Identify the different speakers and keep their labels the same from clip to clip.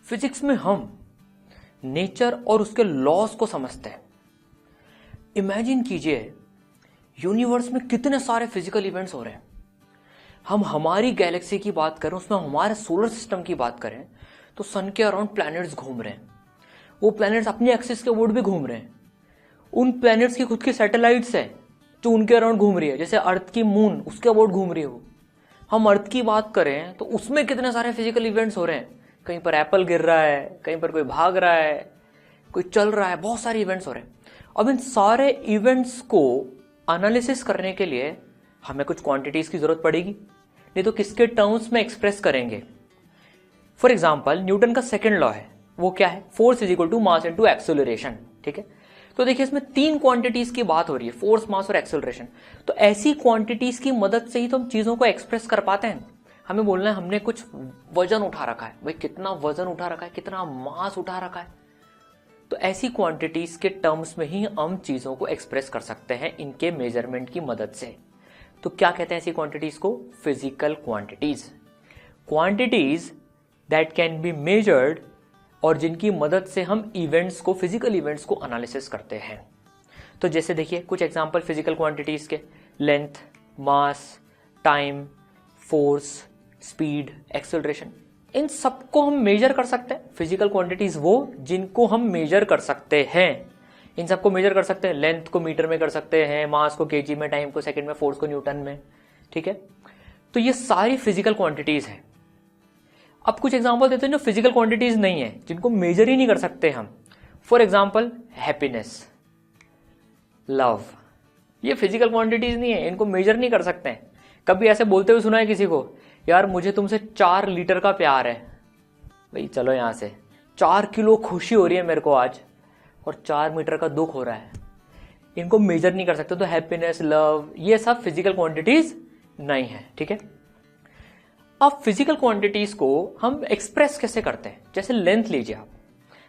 Speaker 1: Physics में हम nature और उसके लॉस को समझते हैं। इमेजिन कीजिए यूनिवर्स में कितने सारे फिजिकल इवेंट्स हो रहे हैं। हम हमारी गैलेक्सी की बात करें, उसमें हमारे सोलर सिस्टम की बात करें तो सन के अराउंड प्लैनेट्स घूम रहे हैं। वो प्लैनेट्स अपनी एक्सिस के अबाउट भी घूम रहे हैं। उन प्लैनेट्स की खुद की सैटेलाइट्स है जो उनके अराउंड घूम रही है, जैसे अर्थ की मून उसके अबाउट घूम रही है वो। हम अर्थ की बात करें तो उसमें कितने सारे फिजिकल इवेंट्स हो रहे हैं। कहीं पर एप्पल गिर रहा है, कहीं पर कोई भाग रहा है, कोई चल रहा है, बहुत सारे इवेंट्स हो रहे हैं। अब इन सारे इवेंट्स को एनालिसिस करने के लिए हमें कुछ क्वांटिटीज की जरूरत पड़ेगी, नहीं तो किसके टर्म्स में एक्सप्रेस करेंगे। फॉर एग्जाम्पल न्यूटन का सेकेंड लॉ है, वो क्या है, force is equal to mass into acceleration. ठीक है, तो देखिए इसमें तीन क्वांटिटीज की बात हो रही है, फोर्स, मास और एक्सेलरेशन। तो ऐसी क्वांटिटीज की मदद से ही तो हम चीजों को एक्सप्रेस कर पाते हैं। हमें बोलना है हमने कुछ वजन उठा रखा है, भाई कितना वजन उठा रखा है, कितना मास उठा रखा है। तो ऐसी क्वांटिटीज के टर्म्स में ही हम चीजों को एक्सप्रेस कर सकते हैं इनके मेजरमेंट की मदद से। तो क्या कहते हैं ऐसी क्वांटिटीज को, physical quantities. Quantities that can be measured और जिनकी मदद से हम इवेंट्स को, फिजिकल इवेंट्स को एनालिसिस करते हैं। तो जैसे देखिए कुछ एग्जांपल फिजिकल क्वांटिटीज के, लेंथ, मास, टाइम, फोर्स, स्पीड, एक्सेलरेशन, इन सबको हम मेजर कर सकते हैं। फिजिकल क्वांटिटीज वो जिनको हम मेजर कर सकते हैं, इन सबको मेजर कर सकते हैं। लेंथ को मीटर में कर सकते हैं, मास को केजी में, टाइम को सेकंड में, फोर्स को न्यूटन में। ठीक है, तो ये सारी फिजिकल क्वांटिटीज हैं। अब कुछ एग्जांपल देते हैं जो फिजिकल क्वांटिटीज नहीं है, जिनको मेजर ही नहीं कर सकते हम। फॉर एग्जांपल हैप्पीनेस, लव, ये फिजिकल क्वांटिटीज नहीं है, इनको मेजर नहीं कर सकते हैं। कभी ऐसे बोलते हुए सुना है किसी को, यार मुझे तुमसे 4 लीटर का प्यार है। भाई चलो यहां से, 4 किलो खुशी हो रही है मेरे को आज, और 4 मीटर का दुख हो रहा है। इनको मेजर नहीं कर सकते। तो हैप्पीनेस, लव, ये सब फिजिकल क्वांटिटीज नहीं है। ठीक है, अब फिजिकल क्वांटिटीज को हम एक्सप्रेस कैसे करते हैं। जैसे लेंथ लीजिए आप,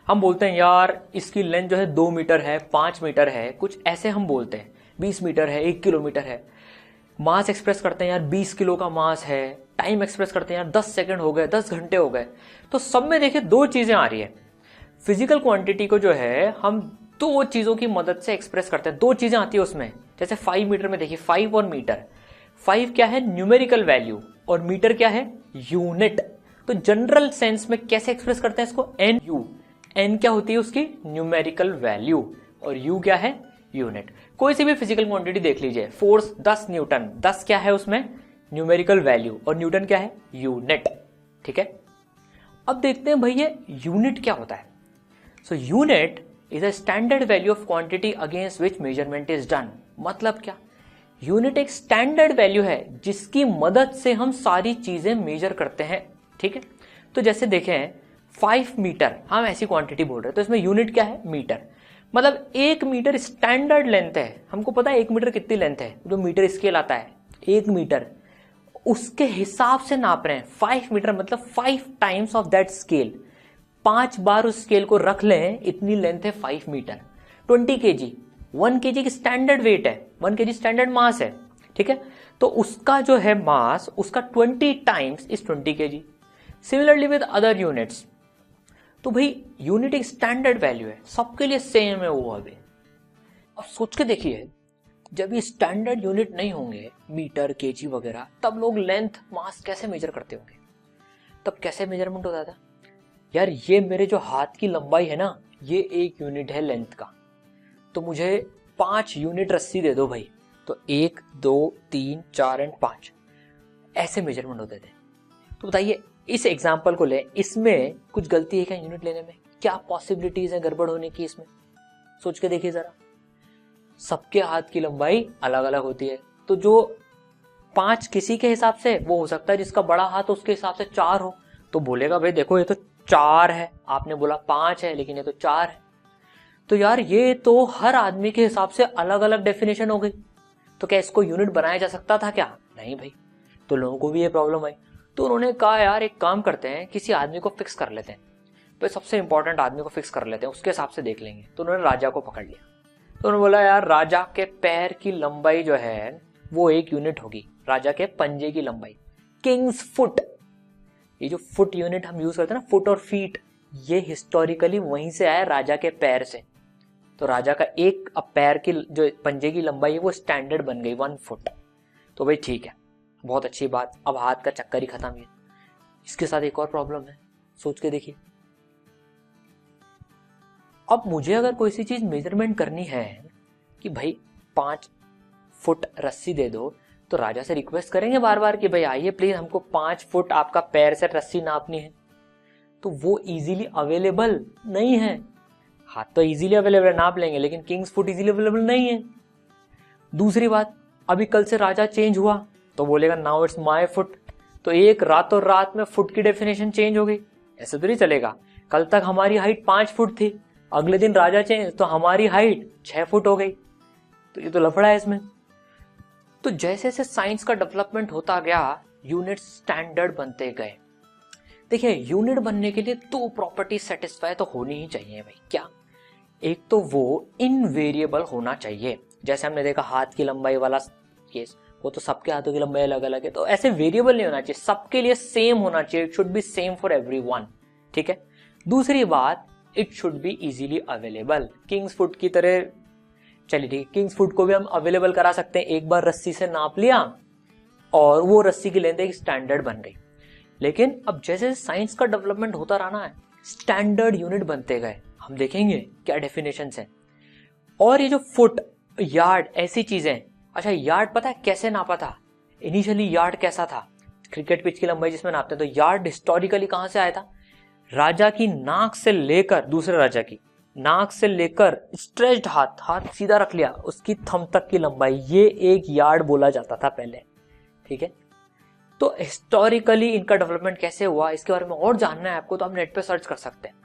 Speaker 1: हम बोलते हैं यार इसकी लेंथ जो है 2 मीटर है, 5 मीटर है, कुछ ऐसे हम बोलते हैं, 20 मीटर है, 1 किलोमीटर है। मास एक्सप्रेस करते हैं यार 20 किलो का मास है। टाइम एक्सप्रेस करते हैं यार 10 सेकंड हो गए, 10 घंटे हो गए। तो सब में देखिए दो चीजें आ रही है। फिजिकल क्वांटिटी को जो है हम दो चीजों की मदद से एक्सप्रेस करते हैं, दो चीजें आती है उसमें। जैसे 5 मीटर में देखिए, 5 और मीटर। 5 क्या है, न्यूमेरिकल वैल्यू, और मीटर क्या है, यूनिट। तो जनरल सेंस में कैसे एक्सप्रेस करते हैं इसको, एन यू। एन क्या होती है उसकी, न्यूमेरिकल वैल्यू, और यू क्या है, यूनिट। कोई सी भी फिजिकल क्वांटिटी देख लीजिए, फोर्स 10 न्यूटन, 10 क्या है उसमें, न्यूमेरिकल वैल्यू, और न्यूटन क्या है, यूनिट। ठीक है, अब देखते हैं भाई ये यूनिट क्या होता है। So unit is a standard value of quantity against which measurement is done. मतलब क्या, यूनिट एक स्टैंडर्ड वैल्यू है जिसकी मदद से हम सारी चीजें मेजर करते हैं। ठीक है, तो जैसे देखें 5 मीटर, हम ऐसी क्वांटिटी बोल रहे हैं, तो इसमें यूनिट क्या है, मीटर। मतलब 1 मीटर स्टैंडर्ड लेंथ है। हमको पता है 1 मीटर कितनी लेंथ है, जो मीटर स्केल आता है 1 मीटर, उसके हिसाब से नाप रहे हैं। 5 मीटर मतलब 5 टाइम्स ऑफ दैट स्केल, 5 बार उस स्केल को रख लें, इतनी लेंथ है 5 मीटर। 20 केजी, 1 केजी की स्टैंडर्ड वेट है, 1 केजी स्टैंडर्ड मास है। ठीक है, तो उसका जो है मास, उसका 20 times is 20 KG. Similarly with other units. तो भाई यूनिट एक स्टैंडर्ड वैल्यू है, सबके लिए सेम है वो। अभी अब सोच के देखिए, जब ये स्टैंडर्ड यूनिट नहीं होंगे, मीटर, केजी वगैरह, तब लोग लेंथ, मास कैसे मेजर करते होंगे। तब कैसे मेजरमेंट होता था, यार ये मेरे जो हाथ की लंबाई है ना, ये 1 यूनिट है लेंथ का, तो मुझे 5 यूनिट रस्सी दे दो भाई। तो 1, 2, 3, 4 एंड 5 ऐसे मेजरमेंट होते थे। तो बताइए इस एग्जाम्पल को ले, इसमें कुछ गलती है क्या यूनिट लेने में, क्या पॉसिबिलिटीज है गड़बड़ होने की इसमें, सोच के देखिए जरा। सबके हाथ की लंबाई अलग अलग होती है, तो जो 5 किसी के हिसाब से वो हो सकता है, जिसका बड़ा हाथ उसके हिसाब से 4 हो, तो बोलेगा भाई देखो ये तो 4 है, आपने बोला 5 है लेकिन ये तो 4 है। तो यार ये तो हर आदमी के हिसाब से अलग अलग डेफिनेशन हो गई। तो क्या इसको यूनिट बनाया जा सकता था क्या, नहीं भाई। तो लोगों को भी ये प्रॉब्लम आई, तो उन्होंने कहा यार एक काम करते हैं, किसी आदमी को फिक्स कर लेते हैं, तो सबसे इंपॉर्टेंट आदमी को फिक्स कर लेते हैं, उसके हिसाब से देख लेंगे। तो उन्होंने राजा को पकड़ लिया। तो उन्होंने बोला यार राजा के पैर की लंबाई जो है वो 1 यूनिट होगी, राजा के पंजे की लंबाई, किंग्स फुट। ये जो फुट यूनिट हम यूज करते हैं ना, फुट और फीट, ये हिस्टोरिकली वहीं से आया, राजा के पैर से। तो राजा का एक अब पैर की जो पंजे की लंबाई है वो स्टैंडर्ड बन गई 1 फुट। तो भाई ठीक है, बहुत अच्छी बात, अब हाथ का चक्कर ही खत्म है। इसके साथ एक और प्रॉब्लम है, सोच के देखिए। अब मुझे अगर कोई सी चीज मेजरमेंट करनी है कि भाई 5 फुट रस्सी दे दो, तो राजा से रिक्वेस्ट करेंगे बार बार कि भाई आइए प्लीज हमको 5 फुट आपका पैर से रस्सी नापनी है। तो वो इजीली अवेलेबल नहीं है। हाथ तो इजीली अवेलेबल नाप लेंगे, लेकिन किंग्स फुट इजीली अवेलेबल नहीं है। दूसरी बात, अभी कल से राजा चेंज हुआ तो बोलेगा नाउ इट्स माय फुट। तो एक रातों रात में फुट की डेफिनेशन चेंज हो गई, ऐसे तो नहीं चलेगा। कल तक हमारी हाइट 5 फुट थी, अगले दिन राजा चेंज तो हमारी हाइट 6 फुट हो गई। तो ये तो लफड़ा है इसमें। तो जैसे जैसे साइंस का डेवलपमेंट होता गया, यूनिट स्टैंडर्ड बनते गए। देखिए, यूनिट बनने के लिए 2 प्रॉपर्टी सेटिस्फाई तो होनी ही चाहिए भाई। क्या? एक तो वो इनवेरिएबल होना चाहिए, जैसे हमने देखा हाथ की लंबाई वाला केस, वो तो सबके हाथों की लंबाई अलग अलग है, तो ऐसे वेरिएबल नहीं होना चाहिए, सबके लिए सेम होना चाहिए। It should be same for everyone, ठीक है। दूसरी बात, it should be easily available, Kings foot की तरह। चलिए ठीक है, किंग्स फुट को भी हम अवेलेबल करा सकते हैं, एक बार रस्सी से नाप लिया और वो रस्सी की लेंथ एक स्टैंडर्ड बन गई। लेकिन अब जैसे साइंस का डेवलपमेंट होता रहा ना, स्टैंडर्ड यूनिट बनते गए। हम देखेंगे क्या डेफिनेशंस हैं। और ये जो फुट, यार्ड, ऐसी चीजें, अच्छा यार्ड पता है कैसे नापा था? इनिशियली यार्ड कैसा था? क्रिकेट पिच की लंबाई जिसमें नापते हैं, तो यार्ड हिस्टोरिकली कहां से आया था? राजा की नाक से लेकर, दूसरे राजा की नाक से लेकर स्ट्रेच्ड हाथ सीधा रख लिया, उसकी थंब तक की लंबाई, ये एक यार्ड बोला जाता था पहले, ठीक है। तो हिस्टोरिकली इनका डेवलपमेंट कैसे हुआ, इसके बारे में और जानना है आपको तो आप नेट पे सर्च कर सकते हैं।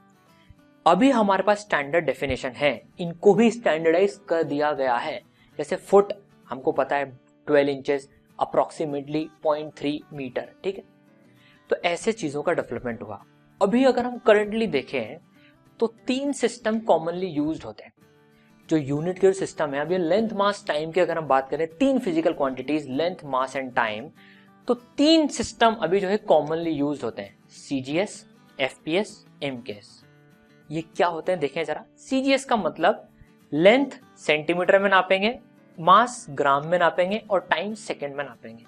Speaker 1: अभी हमारे पास स्टैंडर्ड डेफिनेशन है, इनको भी स्टैंडर्डाइज कर दिया गया है। जैसे फुट हमको पता है 12 इंचेस, अप्रोक्सीमेटली 0.3 मीटर, ठीक है। तो ऐसे चीजों का डेवलपमेंट हुआ। अभी अगर हम करंटली देखें तो 3 सिस्टम कॉमनली यूज्ड होते हैं। जो यूनिट के सिस्टम है, अभी लेंथ मास टाइम की अगर हम बात करें, 3 physical quantities length mass and time, तो 3 सिस्टम अभी जो है कॉमनली यूज्ड होते हैं, सीजीएस, एफपीएस, एमकेएस। ये क्या होते हैं देखें जरा। सीजीएस का मतलब लेंथ सेंटीमीटर में नापेंगे, मास ग्राम में नापेंगे और टाइम सेकंड में नापेंगे।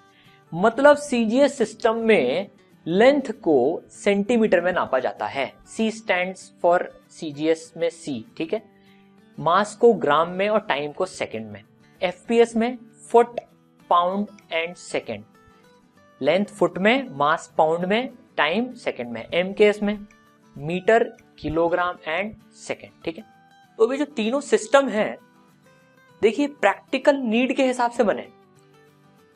Speaker 1: मतलब सीजीएस सिस्टम में लेंथ को सेंटीमीटर में नापा जाता है, सी स्टैंड्स फॉर सीजीएस में सी, ठीक है। मास को ग्राम में और टाइम को सेकंड में। एफपीएस में foot, pound and second, length foot में, मास पाउंड में, टाइम सेकंड में। एमकेएस में मीटर, किलोग्राम एंड सेकंड, ठीक है। तो अभी जो तीनों सिस्टम है, देखिए प्रैक्टिकल नीड के हिसाब से बने।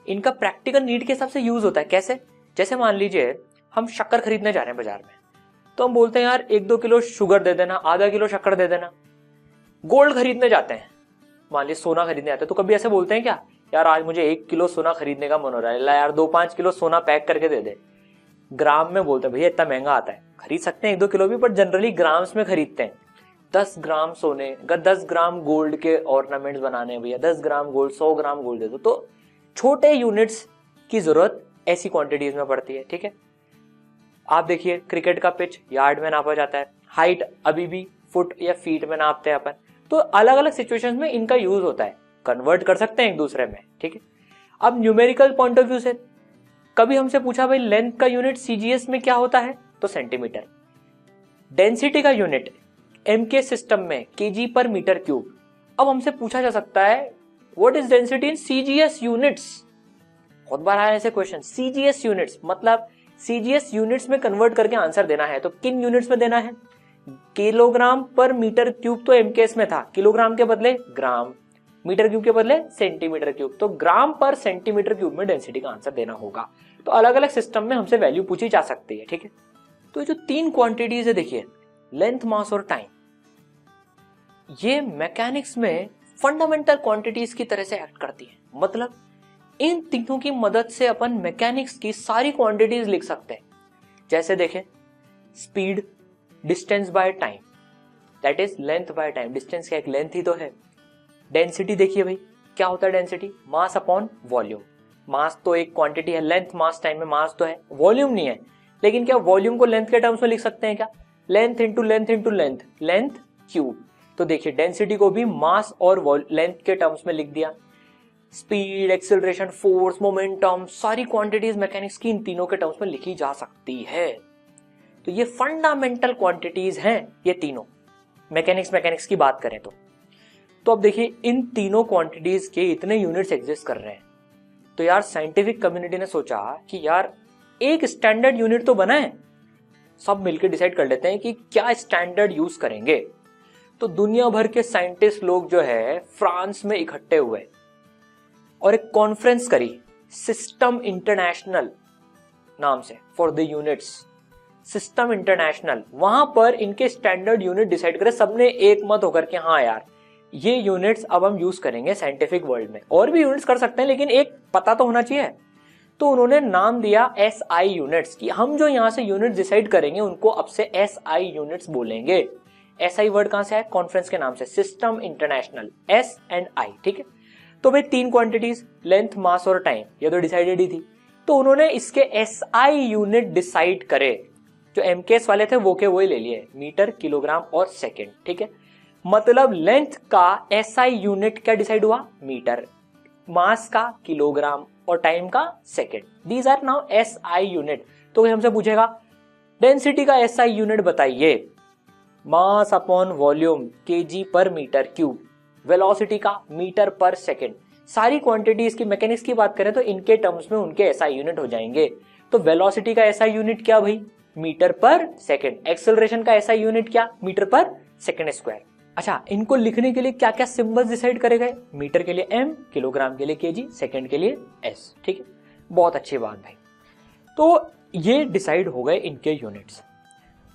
Speaker 1: इनका प्रैक्टिकल नीड के हिसाब से यूज होता है। कैसे? जैसे मान लीजिए हम शक्कर खरीदने जा रहे हैं बाजार में, तो हम बोलते हैं यार 1-2 किलो शुगर दे देना, आधा किलो शक्कर दे देना। गोल्ड खरीदने जाते हैं, मान लीजिए सोना खरीदने आते हैं, तो कभी ऐसे बोलते हैं क्या, यार आज मुझे 1 किलो सोना खरीदने का मन हो रहा है, ला यार 2-5 किलो सोना पैक करके दे दे। ग्राम में बोलते हैं, भैया इतना महंगा आता है, खरीद सकते हैं 1-2 किलो भी, पर जनरली ग्राम्स में खरीदते हैं। 10 ग्राम सोने, 10 ग्राम गोल्ड के ऑर्नामेंट्स बनाने हैं भैया, 10 ग्राम गोल्ड, 100 ग्राम गोल्ड दे दो। तो छोटे यूनिट्स की जरूरत ऐसी क्वांटिटीज में पड़ती है, ठीक है। आप देखिए क्रिकेट का पिच यार्ड में नापा जाता है, हाइट अभी भी फुट या फीट में नापते हैं अपन। तो अलग अलग सिचुएशंस में इनका यूज होता है, कन्वर्ट कर सकते हैं एक दूसरे में, ठीक है। अब न्यूमेरिकल पॉइंट ऑफ व्यू से कभी हमसे पूछा भाई लेंथ का यूनिट सीजीएस में क्या होता है, तो सेंटीमीटर। डेंसिटी का यूनिट एमके सिस्टम में केजी पर मीटर क्यूब। अब हमसे पूछा जा सकता है what is density in CGS units. बहुत बार आया ऐसे क्वेश्चन, सीजीएस यूनिट्स मतलब सीजीएस यूनिट्स में कन्वर्ट करके आंसर देना है, तो किन यूनिट्स में देना है? किलोग्राम पर मीटर क्यूब तो एमकेएस में था, किलोग्राम के बदले ग्राम, मीटर क्यूब के बदले सेंटीमीटर क्यूब, तो ग्राम पर सेंटीमीटर क्यूब में डेंसिटी का आंसर देना होगा। तो अलग अलग सिस्टम में हमसे वैल्यू पूछी जा सकती है, ठीक है। तो जो 3 क्वांटिटीज है देखिए, लेंथ, मास और टाइम, ये मैकेनिक्स में फंडामेंटल क्वांटिटीज की तरह से एक्ट करती है। मतलब इन तीनों की मदद से अपन मैकेनिक्स की सारी क्वांटिटीज लिख सकते हैं। जैसे देखें, speed distance by time, that is length by time. Distance का एक लेंथ ही तो है। डेंसिटी देखिए भाई, क्या होता है density? Mass upon volume. Mass तो एक क्वांटिटी है, लेंथ मास टाइम में मास तो है, वॉल्यूम नहीं है। लेकिन क्या वॉल्यूम को लेंथ के टर्म्स में लिख सकते हैं क्या? Length into length into length, length cube. तो देखिए डेंसिटी को भी मास और लेंथ के टर्म्स में लिख दिया। स्पीड, एक्सेलरेशन, फोर्स, मोमेंटम, सारी क्वांटिटीज मैकेनिक्स की इन तीनों के टर्म्स में लिखी जा सकती है। तो ये फंडामेंटल क्वांटिटीज हैं ये तीनों, मैकेनिक्स की बात करें तो अब देखिए इन तीनों क्वांटिटीज के इतने यूनिट्स एग्जिस्ट कर रहे हैं, तो यार साइंटिफिक कम्युनिटी ने सोचा कि यार एक स्टैंडर्ड यूनिट तो बनाए, सब मिलकर डिसाइड कर लेते हैं कि क्या स्टैंडर्ड यूज करेंगे। तो दुनिया भर के साइंटिस्ट लोग जो है फ्रांस में इकट्ठे हुए और एक कॉन्फ्रेंस करी, सिस्टम इंटरनेशनल नाम से, for the units, system international. वहां पर इनके स्टैंडर्ड यूनिट डिसाइड करे सबने एक मत होकर के, हाँ यार ये यूनिट्स अब हम यूज करेंगे साइंटिफिक वर्ल्ड में। और भी यूनिट्स कर सकते हैं लेकिन एक पता तो होना चाहिए। तो उन्होंने नाम दिया SI यूनिट्स की, हम जो यहां से यूनिट डिसाइड करेंगे उनको अब से SI यूनिट्स बोलेंगे। SI वर्ड कहां से है? कॉन्फ्रेंस के नाम से, system international, S and I, ठीक है। तो भाई तीन क्वांटिटीज, लेंथ, मास और टाइम, ये तो डिसाइडेड ही थी। तो उन्होंने इसके SI यूनिट डिसाइड करे, जो MKS वाले थे वो के वही ले लिए, मीटर, किलोग्राम और सेकेंड, ठीक है। मतलब लेंथ का SI यूनिट क्या डिसाइड हुआ? मीटर, मास का किलोग्राम और टाइम का second. These are now SI unit. तो हमसे पूछेगा डेंसिटी का SI यूनिट बताइए, मास अपॉन वॉल्यूम kg पर मीटर क्यूब, वेलोसिटी का मीटर पर सेकेंड। सारी क्वांटिटीज की मैकेनिक्स की बात करें तो इनके टर्म्स में उनके SI यूनिट हो जाएंगे। तो वेलोसिटी का SI यूनिट क्या भाई? मीटर पर सेकेंड। एक्सेलरेशन का SI यूनिट क्या? मीटर पर सेकेंड स्क्वायर। अच्छा, इनको लिखने के लिए क्या क्या सिंबल्स डिसाइड करे गए? मीटर के लिए M, किलोग्राम के लिए kg, सेकेंड के लिए S, ठीक है। बहुत अच्छी बात भाई। तो ये डिसाइड हो गए इनके यूनिट्स।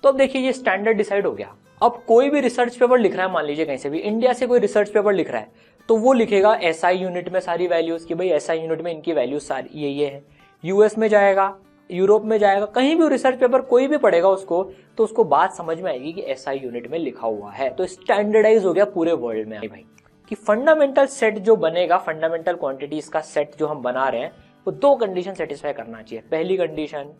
Speaker 1: तो अब देखिए ये स्टैंडर्ड डिसाइड हो गया। अब कोई भी रिसर्च पेपर लिख रहा है, मान लीजिए कहीं से भी, इंडिया से कोई रिसर्च पेपर लिख रहा है, तो वो लिखेगा SI यूनिट में सारी वैल्यूज की, भाई SI यूनिट में इनकी वैल्यूज सारी ये है। US में जाएगा, यूरोप में जाएगा, कहीं भी रिसर्च पेपर कोई भी पढ़ेगा उसको, तो उसको बात समझ में आएगी कि SI यूनिट में लिखा हुआ है। तो स्टैंडर्डाइज हो गया पूरे वर्ल्ड में भाई कि फंडामेंटल सेट जो बनेगा, फंडामेंटल क्वांटिटीज का सेट जो हम बना रहे हैं, वो दो कंडीशन सेटिस्फाई करना चाहिए। पहली condition,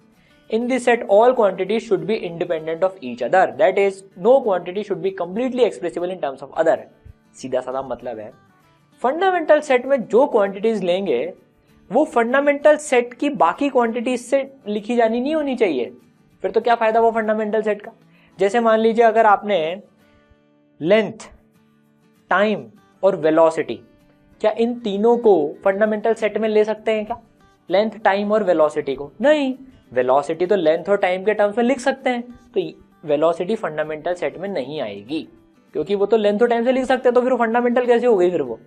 Speaker 1: in this set all quantities should be independent of each other, that is no quantity should be completely expressible in terms of other। सीधा साधा मतलब है फंडामेंटल सेट में जो क्वांटिटीज लेंगे वो फंडामेंटल सेट की बाकी क्वांटिटीज से लिखी जानी नहीं होनी चाहिए, फिर तो क्या फायदा वो फंडामेंटल सेट का। जैसे मान लीजिए अगर आपने लेंथ, टाइम और वेलोसिटी, क्या इन तीनों को फंडामेंटल सेट में ले सकते हैं क्या? लेंथ, टाइम और वेलोसिटी को नहीं। वेलोसिटी तो लेंथ और टाइम के टर्म्स में लिख सकते हैं, तो वेलोसिटी फंडामेंटल सेट में नहीं आएगी, क्योंकि वो तो लेंथ और टाइम से लिख सकते हैं, तो फिर फंडामेंटल कैसे हो गई फिर वो।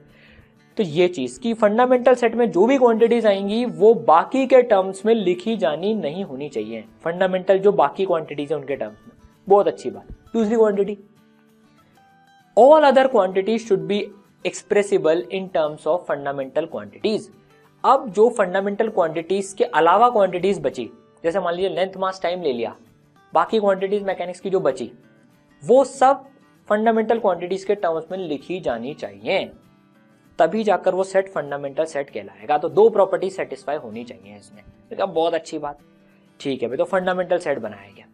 Speaker 1: तो ये चीज कि फंडामेंटल सेट में जो भी क्वांटिटीज आएंगी वो बाकी के टर्म्स में लिखी जानी नहीं होनी चाहिए, फंडामेंटल जो बाकी क्वांटिटीज है उनके टर्म्स में। बहुत अच्छी बात। दूसरी quantity, all other quantities should be expressible in terms of fundamental quantities. अब जो फंडामेंटल क्वांटिटीज के अलावा क्वांटिटीज बची, जैसे मान लीजिए लेंथ, मास, टाइम ले लिया, बाकी क्वांटिटीज मैकेनिक्स की जो बची वो सब फंडामेंटल क्वांटिटीज के टर्म्स में लिखी जानी चाहिए, तभी जाकर वो सेट फंडामेंटल सेट कहलाएगा। तो दो प्रॉपर्टी सेटिस्फाई होनी चाहिए इसमें। तो बहुत अच्छी बात, ठीक है भाई। तो फंडामेंटल सेट बनाया गया,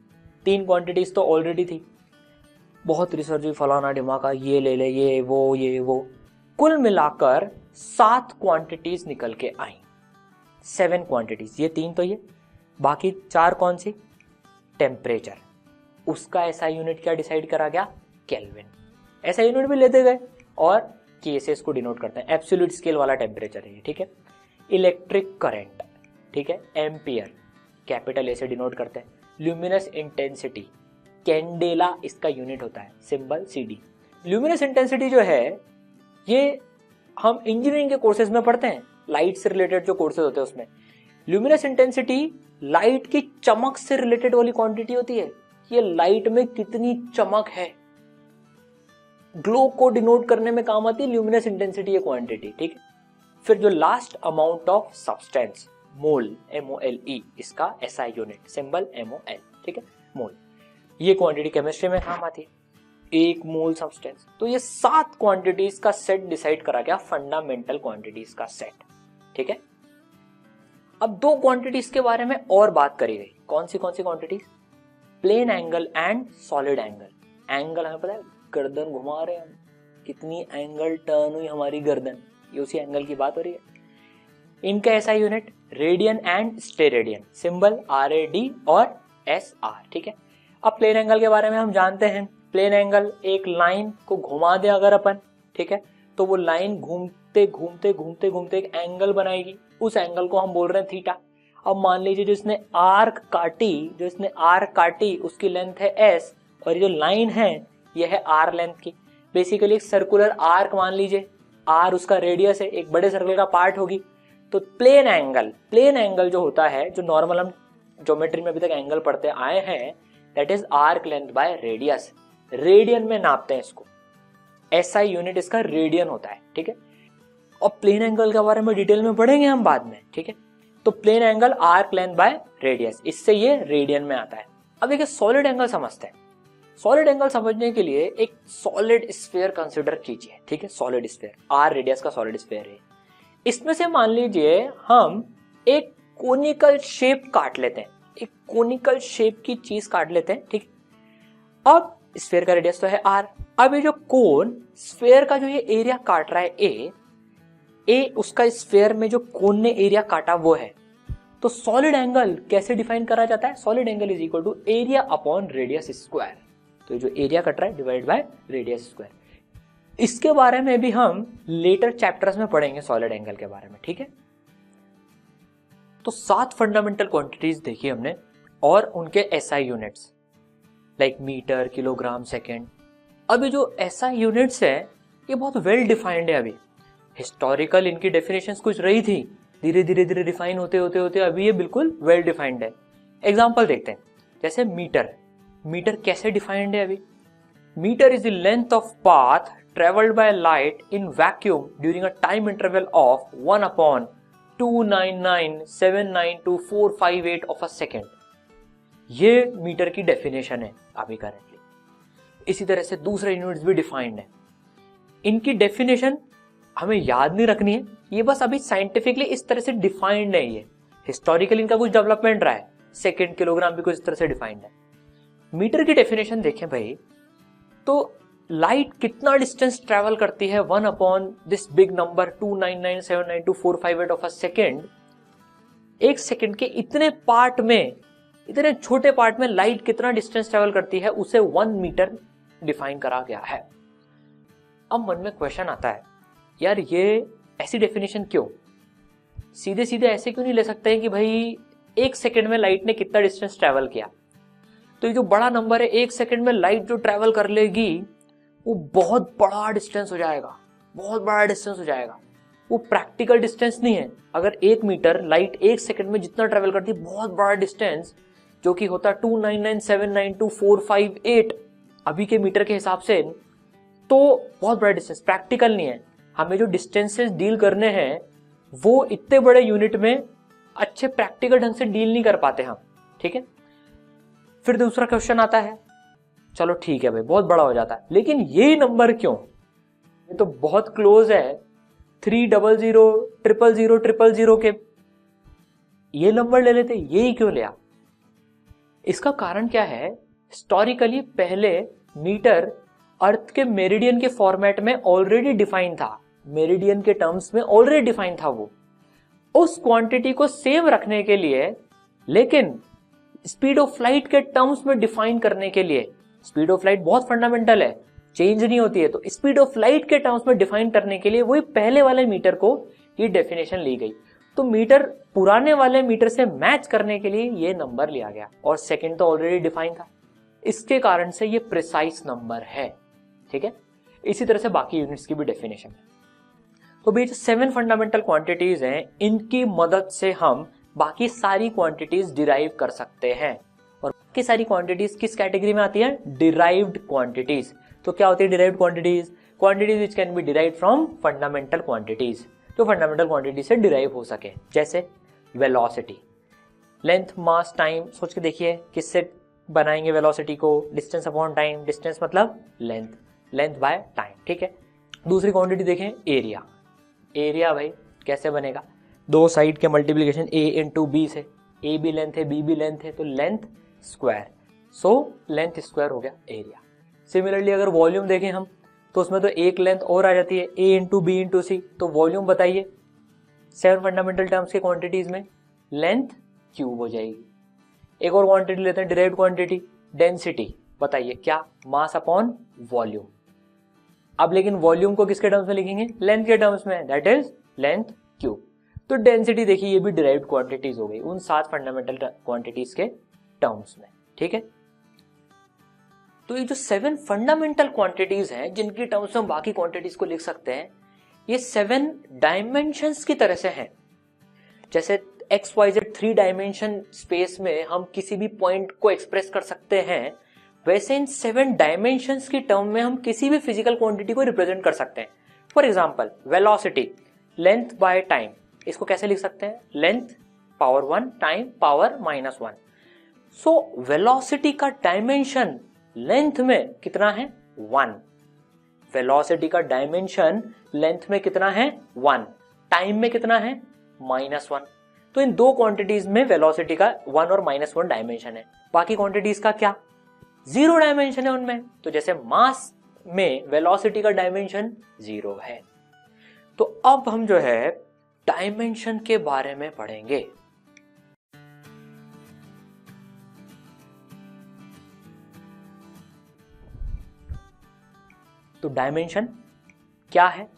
Speaker 1: तीन क्वांटिटीज तो ऑलरेडी थी, बहुत रिसर्च हुई, फलाना ढिमाका, ये ले ले, ये वो, कुल मिलाकर 7 क्वांटिटीज निकल के आई। 7 क्वांटिटीज, ये तीन तो ये, बाकी 4 कौन सी? टेम्परेचर, उसका SI यूनिट क्या डिसाइड करा गया? केल्विन। SI यूनिट भी लेते गए और केसेस को डिनोट करते हैं, एब्सोल्यूट स्केल वाला टेम्परेचर है ये, ठीक है। इलेक्ट्रिक करंट, ठीक है, एम्पियर, कैपिटल ए से डिनोट करते हैं। ल्यूमिनस इंटेंसिटी, कैंडेला इसका यूनिट होता है, सिंबल CD। ल्यूमिनस इंटेंसिटी जो है ये हम इंजीनियरिंग के कोर्सेज में पढ़ते हैं, लाइट से रिलेटेड जो कोर्सेज होते हैं उसमें। ल्यूमिनस इंटेंसिटी लाइट की चमक से रिलेटेड वाली क्वांटिटी होती है, ये लाइट में कितनी चमक है, ग्लो को डिनोट करने में काम आती है ल्यूमिनस इंटेंसिटी, ये क्वांटिटी, ठीक है। फिर जो last amount of substance, mole, MOLE, इसका SI यूनिट, सिंबल MOL, ठीक है, मोल। ये क्वांटिटी केमिस्ट्री में काम आती है, 1 मोल सब्सटेंस। तो ये 7 क्वांटिटीज का सेट डिसाइड करा गया, फंडामेंटल क्वांटिटीज का सेट, ठीक है। अब 2 क्वांटिटीज के बारे में और बात करी गई, कौन सी quantities? Plane angle and solid angle. Angle हमें पता है, गर्दन घुमा रहे हैं हम, कितनी एंगल टर्न हुई हमारी गर्दन, ये उसी एंगल की बात हो रही है। इनका ऐसा unit radian and steradian, symbol RAD और SR, ठीक है। अब प्लेन एंगल के बारे में हम जानते हैं, प्लेन एंगल एक लाइन को घुमा दे अगर अपन, ठीक है, तो वो लाइन घूमते घूमते घूमते घूमते एक एंगल बनाएगी, उस एंगल को हम बोल रहे हैं थीटा। अब मान लीजिए जो इसने आर्क काटी उसकी लेंथ है S और ये जो लाइन है ये है R लेंथ की। बेसिकली एक सर्कुलर आर्क मान लीजिए, R उसका रेडियस है, एक बड़े सर्कल का पार्ट होगी। तो प्लेन एंगल जो होता है, जो नॉर्मल हम ज्योमेट्री में अभी तक एंगल पढ़ते आए हैं, that is arc length by radius. Radian में नापते हैं इसको, SI यूनिट इसका रेडियन होता है, ठीक है। और प्लेन एंगल के बारे में डिटेल में पढ़ेंगे हम बाद में, ठीक है। तो plane angle arc length by radius, इससे ये रेडियन में आता है। अब देखिए सॉलिड एंगल समझते हैं। सॉलिड एंगल समझने के लिए एक सॉलिड स्फीयर कंसीडर कीजिए, ठीक है। सॉलिड स्फीयर, R रेडियस का सॉलिड स्फीयर है। इसमें से मान लीजिए हम एक कोनिकल शेप काट लेते हैं, एक कोनिकल शेप की चीज काट लेते हैं, ठीक। अब स्फीयर का रेडियस तो है R। अब ये जो कोन स्फीयर का जो ये एरिया काट रहा है A उसका स्फीयर में जो कोन ने एरिया काटा वो है। तो सॉलिड एंगल कैसे डिफाइन करा जाता है? Solid angle is equal to area upon radius square. तो जो एरिया कट रहा है डिवाइड बाय रेडियस स्क्वायर। इसके बारे में भी हम लेटर चैप्टर्स में पढ़ेंगे सॉलिड एंगल के बारे में, ठीक है। तो 7 फंडामेंटल क्वांटिटीज देखी हमने और उनके SI units like metre, kilogram, second. अभी जो SI यूनिट्स है ये बहुत वेल डिफाइंड है। अभी हिस्टोरिकल इनकी डेफिनेशंस कुछ रही थी, धीरे धीरे डिफाइन होते अभी ये बिल्कुल वेल डिफाइंड है। एग्जांपल देखते हैं, जैसे मीटर कैसे डिफाइंड है? अभी metre is the length of path travelled by light in vacuum during a time interval of 1/299,792,458 of a second. ये मीटर की डेफिनेशन है अभी करेंटली। इसी तरह से दूसरे यूनिट्स भी डिफाइंड है। इनकी डेफिनेशन हमें याद नहीं रखनी है, ये बस अभी साइंटिफिकली इस तरह से डिफाइंड है। ये हिस्टोरिकली इनका कुछ डेवलपमेंट रहा है, सेकेंड, किलोग्राम भी कुछ इस तरह से डिफाइंड है। मीटर की डेफिनेशन देखें भाई, तो लाइट कितना डिस्टेंस ट्रेवल करती है 1/this big number 299,792,458 of a second. एक सेकेंड के इतने पार्ट में, इतने छोटे पार्ट में लाइट कितना डिस्टेंस ट्रेवल करती है उसे 1 मीटर डिफाइन करा गया है। अब मन में क्वेश्चन आता है, यार ये ऐसी डेफिनेशन क्यों? सीधे सीधे ऐसे क्यों नहीं ले सकते हैं कि भाई एक सेकेंड में लाइट ने कितना डिस्टेंस ट्रेवल किया? तो ये जो बड़ा नंबर है, एक सेकेंड में लाइट जो ट्रेवल कर लेगी वो बहुत बड़ा डिस्टेंस हो जाएगा, बहुत बड़ा डिस्टेंस हो जाएगा। वो प्रैक्टिकल डिस्टेंस नहीं है। अगर 1 मीटर लाइट एक सेकेंड में जितना ट्रेवल करती है, बहुत बड़ा डिस्टेंस, जो कि होता है 299,792,458 अभी के मीटर के हिसाब से, तो बहुत बड़ा डिस्टेंस प्रैक्टिकल नहीं है। हमें जो डिस्टेंसेस डील करने हैं वो इतने बड़े यूनिट में अच्छे प्रैक्टिकल ढंग से डील नहीं कर पाते हम, ठीक है। फिर दूसरा क्वेश्चन आता है, चलो ठीक है भाई बहुत बड़ा हो जाता है, लेकिन ये नंबर क्यों? ये तो बहुत क्लोज है 300,000,000,000 के, ये नंबर ले लेते, ये ही क्यों लिया? इसका कारण क्या है? हिस्टोरिकली पहले मीटर अर्थ के मेरिडियन के फॉर्मेट में ऑलरेडी डिफाइन था, मेरिडियन के टर्म्स में ऑलरेडी डिफाइन था वो। उस क्वांटिटी को सेम रखने के लिए, लेकिन स्पीड ऑफ लाइट के टर्म्स में डिफाइन करने के लिए, स्पीड ऑफ लाइट बहुत फंडामेंटल है, चेंज नहीं होती है, तो स्पीड ऑफ लाइट के टर्म्स में डिफाइन करने के लिए वही पहले वाले मीटर को ये डेफिनेशन ली गई। तो मीटर पुराने वाले मीटर से मैच करने के लिए ये नंबर लिया गया, और सेकंड तो ऑलरेडी डिफाइन था, इसके कारण से ये प्रिसाइज नंबर है, ठीक है। इसी तरह से बाकी यूनिट्स की भी डेफिनेशन है। तो भाई 7 फंडामेंटल क्वांटिटीज हैं, इनकी मदद से हम बाकी सारी क्वांटिटीज डिराइव कर सकते हैं। और बाकी सारी क्वांटिटीज किस कैटेगरी में आती है? Derived quantities. तो क्या होती है derived quantities? Quantities which can be derived from fundamental quantities, जो फंडामेंटल क्वांटिटी से डिराइव हो सके। जैसे वेलोसिटी, लेंथ, मास, टाइम। सोच के देखिए किससे बनाएंगे वेलोसिटी को? Distance upon time. डिस्टेंस मतलब लेंथ, लेंथ बाय टाइम, ठीक है। दूसरी क्वांटिटी देखें एरिया। एरिया भाई कैसे बनेगा? दो साइड के मल्टीप्लीकेशन A इंटू B से, A भी लेंथ है B भी लेंथ है, तो length square. So length square हो गया एरिया। सिमिलरली अगर वॉल्यूम देखें हम तो उसमें तो एक लेंथ और आ जाती है, ए इंटू बी इंटू सी। तो वॉल्यूम बताइए 7 फंडामेंटल टर्म्स के क्वांटिटीज में लेंथ क्यूब हो जाएगी। एक और क्वांटिटी लेते हैं डिराइव्ड क्वांटिटी डेंसिटी, बताइए क्या, मास अपॉन वॉल्यूम। अब लेकिन वॉल्यूम को किसके टर्म्स में लिखेंगे, लेंथ के टर्म्स में, दैट इज लेंथ क्यूब। तो डेंसिटी देखिए ये भी डिराइव्ड क्वांटिटीज हो गई उन 7 फंडामेंटल क्वांटिटीज के टर्म्स में, ठीक है। तो ये जो 7 फंडामेंटल क्वांटिटीज हैं जिनकी टर्म्स में हम बाकी क्वांटिटीज को लिख सकते हैं, ये 7 डायमेंशंस की तरह से हैं। जैसे XYZ 3 डायमेंशन स्पेस में हम किसी भी पॉइंट को एक्सप्रेस कर सकते हैं, वैसे इन 7 डायमेंशंस की टर्म में हम किसी भी फिजिकल क्वांटिटी को रिप्रेजेंट कर सकते हैं। For example velocity, length by time, इसको कैसे लिख सकते हैं, length power 1 time power -1। So velocity का डायमेंशन लेंथ में कितना है, 1। वेलोसिटी का डायमेंशन लेंथ में कितना है, 1, टाइम में कितना है, -1। तो इन दो क्वांटिटीज में वेलोसिटी का 1 और -1 डायमेंशन है। बाकी क्वांटिटीज का क्या, 0 डायमेंशन है उनमें। तो जैसे मास में वेलोसिटी का डायमेंशन 0 है। तो अब हम जो है डायमेंशन के बारे में पढ़ेंगे। तो डायमेंशन क्या है,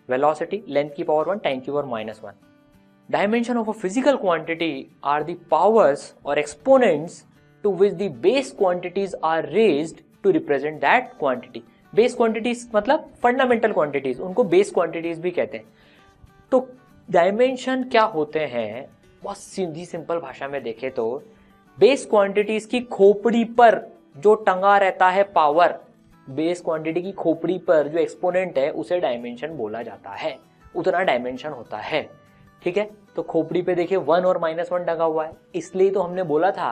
Speaker 1: वेलोसिटी, लेंथ की पावर 1, टाइम की power -1। Dimension of a physical quantity are the powers or exponents to which the base quantities are raised to represent that quantity. Base quantities मतलब fundamental quantities, उनको base quantities भी कहते हैं। तो dimension क्या होते हैं, बहुत सीधी सिंपल भाषा में देखें तो base quantities की खोपड़ी पर जो टंगा रहता है पावर, base quantity की खोपड़ी पर जो एक्सपोनेंट है उसे डायमेंशन बोला जाता है, उतना डायमेंशन होता है, ठीक है। तो खोपड़ी पे देखिए 1 और -1 टंगा हुआ है, इसलिए तो हमने बोला था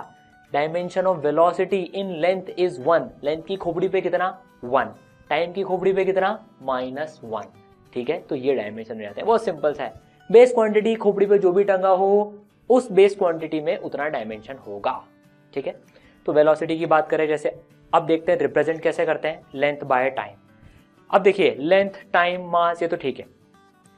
Speaker 1: dimension of velocity in length is 1। Length की खोपड़ी पे कितना, 1, टाइम की खोपड़ी पे कितना, -1, ठीक है। तो ये डायमेंशन हो जाते हैं, बहुत सिंपल सा है। बेस क्वांटिटी खोपड़ी पे जो भी टंगा हो उस बेस क्वांटिटी में उतना डायमेंशन होगा, ठीक है। तो वेलोसिटी की बात करें, जैसे अब देखते हैं रिप्रेजेंट कैसे करते हैं, लेंथ बाय टाइम। अब देखिए लेंथ, टाइम, मास ये तो ठीक है,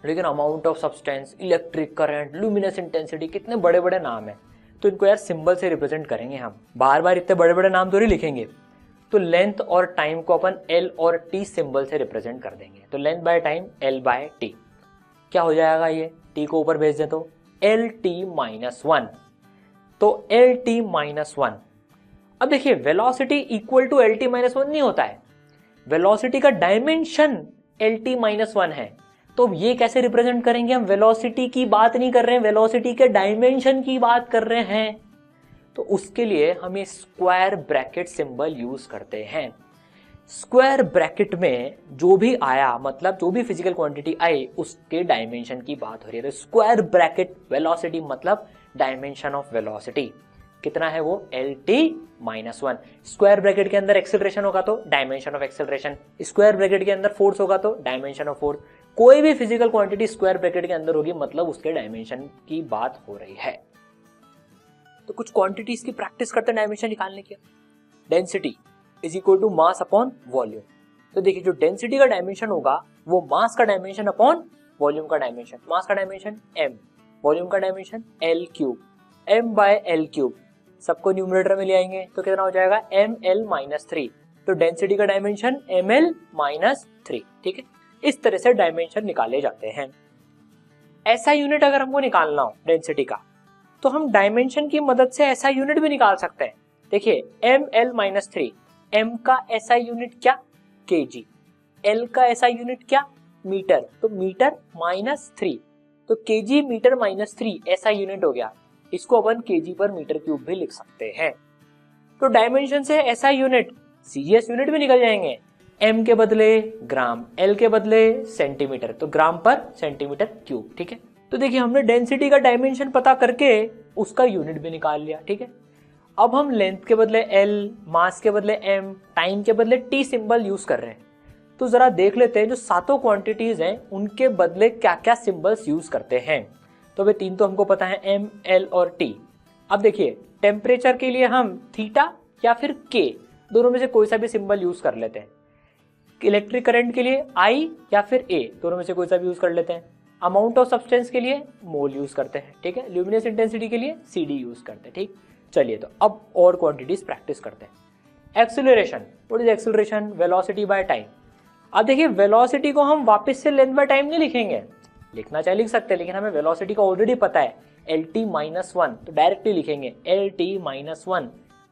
Speaker 1: लेकिन amount of substance, electric current, luminous intensity, कितने बड़े बड़े नाम हैं। तो इनको यार सिंबल से रिप्रेजेंट करेंगे हम, बार बार इतने बड़े बड़े नाम थोड़ी लिखेंगे। तो लेंथ और टाइम को अपन L और T सिंबल से रिप्रेजेंट कर देंगे। तो लेंथ बाय टाइम L/T क्या हो जाएगा, ये T को ऊपर भेज दें तो LT-1। तो LT-1। अब देखिए वेलोसिटी इक्वल टू LT-1 नहीं होता है, वेलोसिटी का डायमेंशन LT-1 है। तो ये कैसे रिप्रेजेंट करेंगे, हम वेलोसिटी की बात नहीं कर रहे हैं, वेलोसिटी के डायमेंशन की बात कर रहे हैं। तो उसके लिए हम ये स्क्वायर ब्रैकेट सिंबल यूज करते हैं। स्क्वायर ब्रैकेट में जो भी आया, मतलब जो भी फिजिकल क्वांटिटी आई उसके डायमेंशन की बात हो रही है। तो स्क्वायर ब्रैकेट वेलोसिटी मतलब डायमेंशन ऑफ वेलोसिटी कितना है, वो LT-1। स्क्वायर ब्रैकेट के अंदर एक्सेलरेशन होगा तो dimension of acceleration, square bracket के अंदर फोर्स होगा तो डायमेंशन ऑफ फोर्स। कोई भी फिजिकल क्वांटिटी स्क्वायर ब्रैकेट के अंदर होगी मतलब उसके डायमेंशन की बात हो रही है। तो कुछ क्वांटिटीज की प्रैक्टिस करते हैं डायमेंशन निकालने की। Density is equal to mass upon volume. तो देखिए जो डेंसिटी का डायमेंशन होगा वो मास का डायमेंशन अपॉन वॉल्यूम का डायमेंशन। मास का डायमेंशन m, वॉल्यूम का डायमेंशन L3, m/L3। सबको न्यूमरेटर में ले आएंगे तो कितना हो जाएगा, ml-3। तो डेंसिटी का डायमेंशन ml-3, ठीक है। इस तरह से डायमेंशन निकाले जाते हैं। ऐसा यूनिट अगर हमको निकालना हो डेंसिटी का तो हम डायमेंशन की मदद से ऐसा यूनिट भी निकाल सकते हैं। देखिए ml-3, m का ऐसा यूनिट क्या, kg, l का ऐसा यूनिट क्या, मीटर, तो मीटर -3, तो kg मीटर -3 ऐसा यूनिट हो गया। इसको अपन kg पर मीटर क्यूब भी लिख सकते हैं। तो डायमेंशन से ऐसा यूनिट सीजीएस यूनिट भी निकल जाएंगे। m के बदले ग्राम, l के बदले सेंटीमीटर, तो ग्राम पर सेंटीमीटर क्यूब, ठीक है। तो देखिए हमने डेंसिटी का डायमेंशन पता करके उसका यूनिट भी निकाल लिया, ठीक है। अब हम लेंथ के बदले L, मास के बदले m, टाइम के बदले T सिंबल यूज कर रहे हैं। तो जरा देख लेते हैं जो सातों क्वांटिटीज हैं उनके बदले क्या क्या सिंबल्स यूज करते हैं। तो वे तीन तो हमको पता है, m, L और T। अब देखिए टेम्परेचर के लिए हम थीटा या फिर K, दोनों में से कोई सा भी सिंबल यूज कर लेते हैं। इलेक्ट्रिक करंट के लिए I या फिर A, दोनों में से कोई सा भी यूज कर लेते हैं। अमाउंट ऑफ सब्सटेंस के लिए मोल यूज करते हैं, ठीक है। ल्यूमिनस इंटेंसिटी के लिए CD यूज करते हैं, ठीक। चलिए तो अब और क्वांटिटीज प्रैक्टिस करते हैं। Acceleration, what is acceleration? Velocity by time. अब देखिए वेलोसिटी को हम वापस से लेंथ बाय टाइम नहीं लिखेंगे, लिखना चाहे लिख सकते हैं, लेकिन हमें वेलोसिटी का ऑलरेडी पता है LT-1, तो डायरेक्टली लिखेंगे LT-1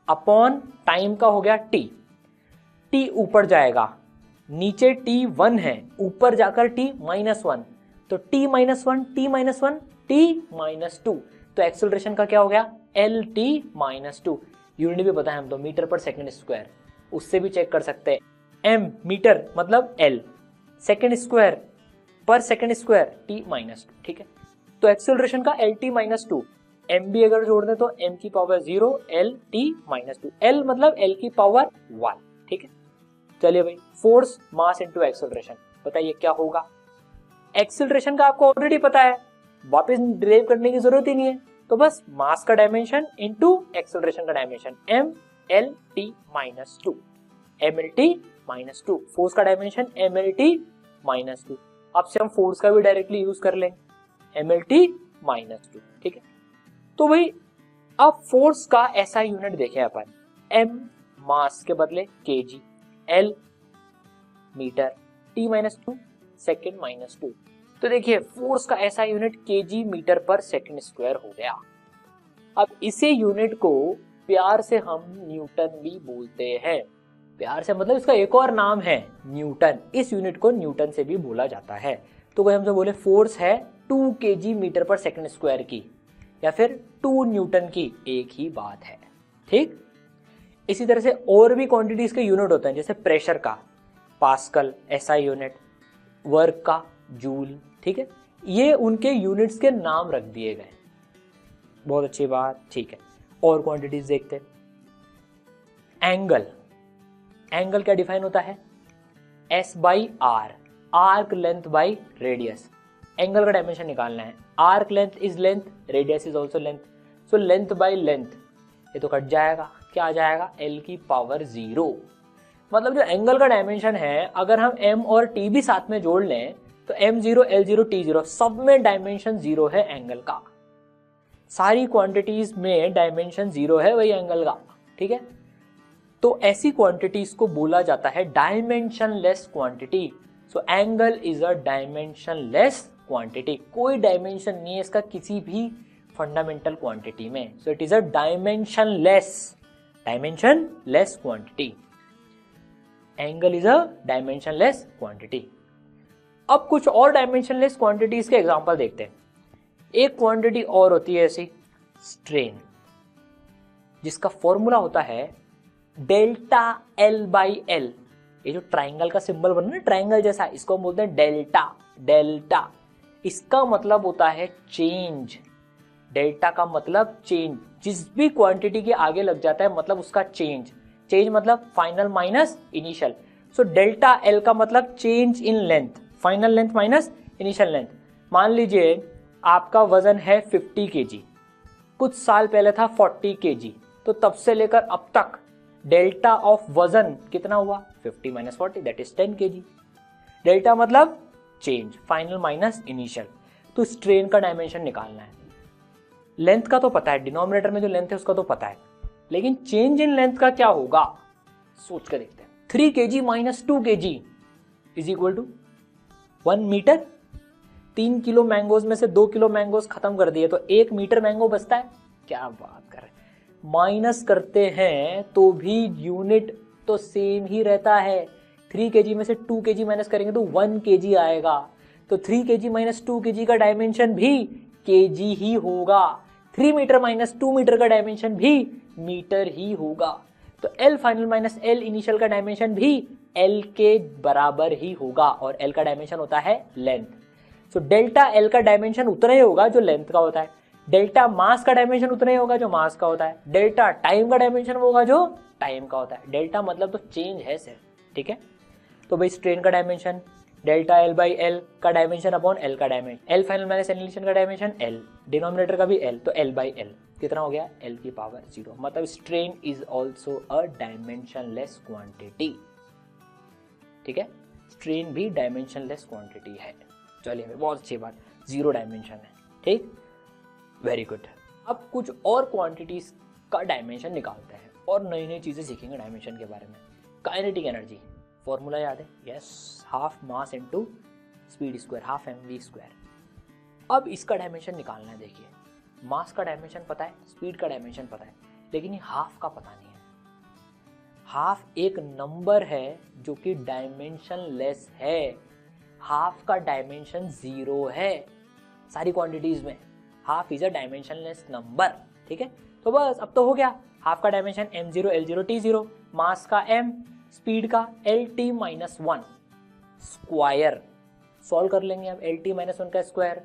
Speaker 1: अपॉन टाइम का हो गया T ऊपर जाएगा, नीचे T1 है, ऊपर जाकर T-1, तो T-1 T-2, तो एक्सेलरेशन का क्या हो गया LT-2। यूनिट भी पता है हम तो, मीटर पर सेकंड स्क्वायर, उससे भी चेक कर सकते हैं। M मीटर मतलब L, सेकंड स्क्वायर पर सेकंड स्क्वायर T-2, ठीक है। तो एक्सेलरेशन का LT-2, M भी अगर जोड़ दें तो M की पावर 0 LT-2, L मतलब L की पावर 1, ठीक है। चलिए भाई, फोर्स मास इनटू एक्सेलरेशन, बताइए क्या होगा। एक्सेलरेशन का आपको ऑलरेडी पता है, वापस डिराइव करने की जरूरत ही नहीं है, तो बस मास का डायमेंशन इनटू एक्सेलरेशन का डायमेंशन MLT-2, MLT-2, फोर्स का डायमेंशन MLT-2। अब से हम फोर्स का भी डायरेक्टली यूज कर लेंगे MLT-2, ठीक है। तो भाई अब फोर्स का ऐसा यूनिट देखें अपन, M मास के बदले kg, L metre, T-2 second -2, तो देखिए फोर्स का ऐसा यूनिट kg मीटर पर सेकंड स्क्वायर हो गया। अब इसे यूनिट को प्यार से हम न्यूटन भी बोलते हैं, प्यार से मतलब इसका एक और नाम है न्यूटन, इस यूनिट को न्यूटन से भी बोला जाता है। तो कोई हमसे बोले फोर्स है 2 kg मीटर पर सेकंड स्क्वायर की, या फिर 2 न्यूटन की, एक ही बात है, ठीक। इसी तरह से और भी क्वांटिटीज के यूनिट होते हैं, जैसे प्रेशर का पास्कल SI यूनिट, वर्क का जूल, ठीक है। ये उनके यूनिट्स के नाम रख दिए गए, बहुत अच्छी बात, ठीक है। और क्वांटिटीज देखते हैं। एंगल क्या डिफाइन होता है S/R, arc length by radius. Angle का डायमेंशन निकालना है, arc length is length, radius is also length, so length by length, ये तो कट जाएगा, क्या आ जाएगा L की पावर 0। मतलब जो एंगल का डायमेंशन है, अगर हम M और T भी साथ में जोड़ लें तो M0 L0 T0 सब में डायमेंशन 0 है एंगल का, सारी क्वांटिटीज में डायमेंशन 0 है वही एंगल का, ठीक है। तो ऐसी क्वांटिटीज को बोला जाता है dimensionless quantity. So angle is a dimensionless quantity, कोई डायमेंशन नहीं है इसका किसी भी फंडामेंटल क्वांटिटी में, so it is a dimensionless quantity. Angle is a dimensionless quantity. अब कुछ और डायमेंशनलेस क्वांटिटीज के एग्जांपल देखते हैं। एक क्वांटिटी और होती है ऐसी, स्ट्रेन, जिसका फॉर्मूला होता है डेल्टा L/L। ये जो ट्राइंगल का सिंबल बना ना, ट्राइंगल जैसा, इसको हम बोलते हैं डेल्टा। इसका मतलब होता है चेंज। डेल्टा का मतलब चेंज, जिस भी क्वांटिटी के आगे लग जाता है मतलब उसका चेंज मतलब final minus initial. So delta L का मतलब change in length, final length minus initial length. मान लीजिए आपका वजन है 50 kg, कुछ साल पहले था 40 kg, तो तब से लेकर अब तक डेल्टा ऑफ वजन कितना हुआ 50 - 40 दैट इज 10 kg। डेल्टा मतलब चेंज, फाइनल माइनस इनिशियल। तो स्ट्रेन का डायमेंशन निकालना है। लेंथ का तो पता है, डिनोमिनेटर में जो लेंथ है उसका तो पता है, लेकिन चेंज इन लेंथ का क्या होगा सोच कर देखते हैं। 3 kg - 2 kg is equal to 1 metre. 3 kilo mangoes में से 2 किलो मैंगोज खत्म कर दिए तो 1 मीटर मैंगो बचता है। क्या बात कर रहे हैं, माइनस करते हैं तो भी यूनिट तो सेम ही रहता है। 3 kg में से 2 kg माइनस करेंगे तो 1 kg आएगा, तो 3 kg - 2 kg का डायमेंशन भी kg ही होगा। 3 मीटर - 2 मीटर का डायमेंशन भी मीटर ही होगा। तो L final minus L initial का डायमेंशन भी L के बराबर ही होगा, और L का डायमेंशन होता है लेंथ। सो डेल्टा L का डायमेंशन उतना ही होगा जो लेंथ का होता है, डेल्टा मास का डायमेंशन उतना ही होगा जो मास का होता है, डेल्टा टाइम का डायमेंशन होगा जो टाइम का होता है। डेल्टा मतलब तो चेंज है सिर्फ, ठीक है। तो भाई स्ट्रेन का डायमेंशन डेल्टा L/L का डायमेंशन अपॉन L का dimension, L final minus L initial का डायमेंशन L, डिनोमिनेटर का भी L, तो L/L। कितना हो गया, L की पावर 0। मतलब strain is also a dimensionless quantity. ठीक है, स्ट्रेन भी डायमेंशनलेस क्वांटिटी है। चलिए बहुत अच्छी बात, 0 डायमेंशन है। ठीक, वेरी गुड। अब कुछ और क्वांटिटीज का डायमेंशन निकालते हैं और नई नई चीजें सीखेंगे डायमेंशन के बारे में। काइनेटिक एनर्जी फॉर्मूला याद है, yes, half mass into speed square, half mv square. अब इसका डायमेंशन निकालना है। देखिए, मास का डायमेंशन पता है, स्पीड का डायमेंशन पता है, लेकिन ये हाफ का पता नहीं है। हाफ एक नंबर है जो कि डायमेंशन लेस है। हाफ का डायमेंशन 0 है सारी क्वांटिटीज में। Half is a dimensionless number. ठीक है, तो बस अब तो हो गया। हाफ का डायमेंशन m0 L0 T0, मास का m, स्पीड का LT - 1 स्क्वायर। सॉल्व कर लेंगे अब LT - 1 का स्क्वायर।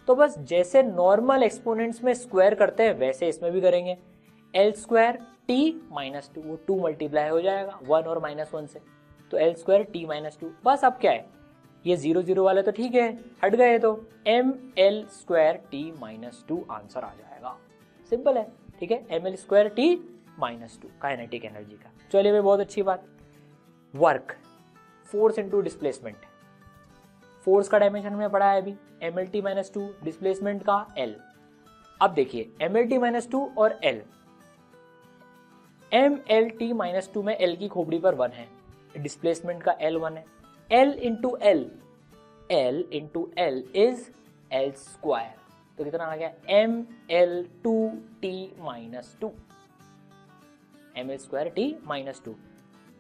Speaker 1: तो बस जैसे नॉर्मल एक्सपोनेंट्स में स्क्वायर करते हैं वैसे इसमें भी करेंगे। L स्क्वायर T - 2, वो 2 मल्टीप्लाई हो जाएगा 1 और -1 से, तो L स्क्वायर T - 2। बस अब क्या है, ये 0 0 वाले तो ठीक है, हट गए, तो ml स्क्वायर T - 2 आंसर आ जाएगा। सिंपल है। ठीक है, ml square T - 2 kinetic energy का। चलिए भाई, बहुत अच्छी बात। Work, force into displacement. Force का डायमेंशन में पढ़ा है अभी, mlt - 2, डिस्प्लेसमेंट का L। अब देखिए mlt - 2 और L, mlt - 2 में L की खोपड़ी पर 1 है, डिस्प्लेसमेंट का L 1 है। L into L, L into L is L square, तो कितना आ गया, ml2t - 2, ml square t - 2।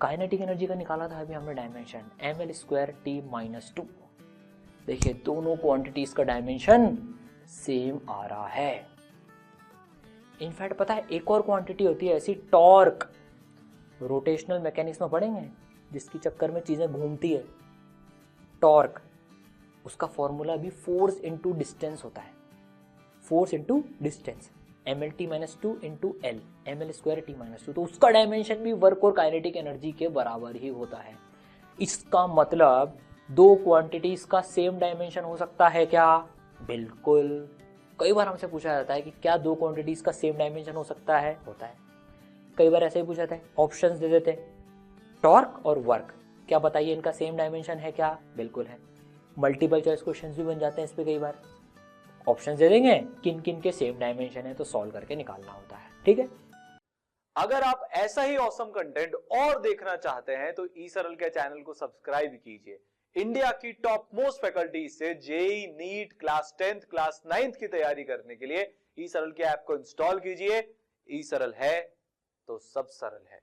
Speaker 1: Kinetic energy का निकाला था अभी हमने डायमेंशन, ml स्क्वायर t - 2। देखिए दोनों क्वांटिटीज का डायमेंशन सेम आ रहा है। इनफैक्ट पता है एक और क्वांटिटी होती है ऐसी, टॉर्क। रोटेशनल मैकेनिक्स में पढ़ेंगे, जिसकी चक्कर में चीजें घूमती है, टॉर्क। उसका फॉर्मूला भी फोर्स इनटू डिस्टेंस होता है, force into distance, mlt - 2 into L, ml square t - 2। तो उसका डायमेंशन भी वर्क और काइनेटिक एनर्जी के बराबर ही होता है। इसका मतलब दो क्वांटिटीज का सेम डायमेंशन हो सकता है क्या? बिल्कुल। कई बार हमसे पूछा जाता है कि क्या दो क्वांटिटीज का सेम डायमेंशन हो सकता है? होता है। कई बार ऐसे ही पूछा जाता है, ऑप्शंस दे देते हैं, टॉर्क और वर्क, क्या बताइए इनका सेम डायमेंशन है क्या? बिल्कुल है। मल्टीपल चॉइस क्वेश्चंस भी बन जाते हैं इस पे कई बार। ऑप्शंस दे देंगे किन किन के सेम डायमेंशन है, तो सॉल्व करके निकालना होता है। ठीक है।
Speaker 2: अगर आप ऐसा ही ऑसम कंटेंट और देखना चाहते हैं तो ई सरल के चैनल को सब्सक्राइब कीजिए। इंडिया की टॉप मोस्ट फैकल्टी से JEE, NEET, class 10th, class 9th की तैयारी करने के लिए ई सरल के ऐप को इंस्टॉल कीजिए। ई सरल है तो सब सरल है।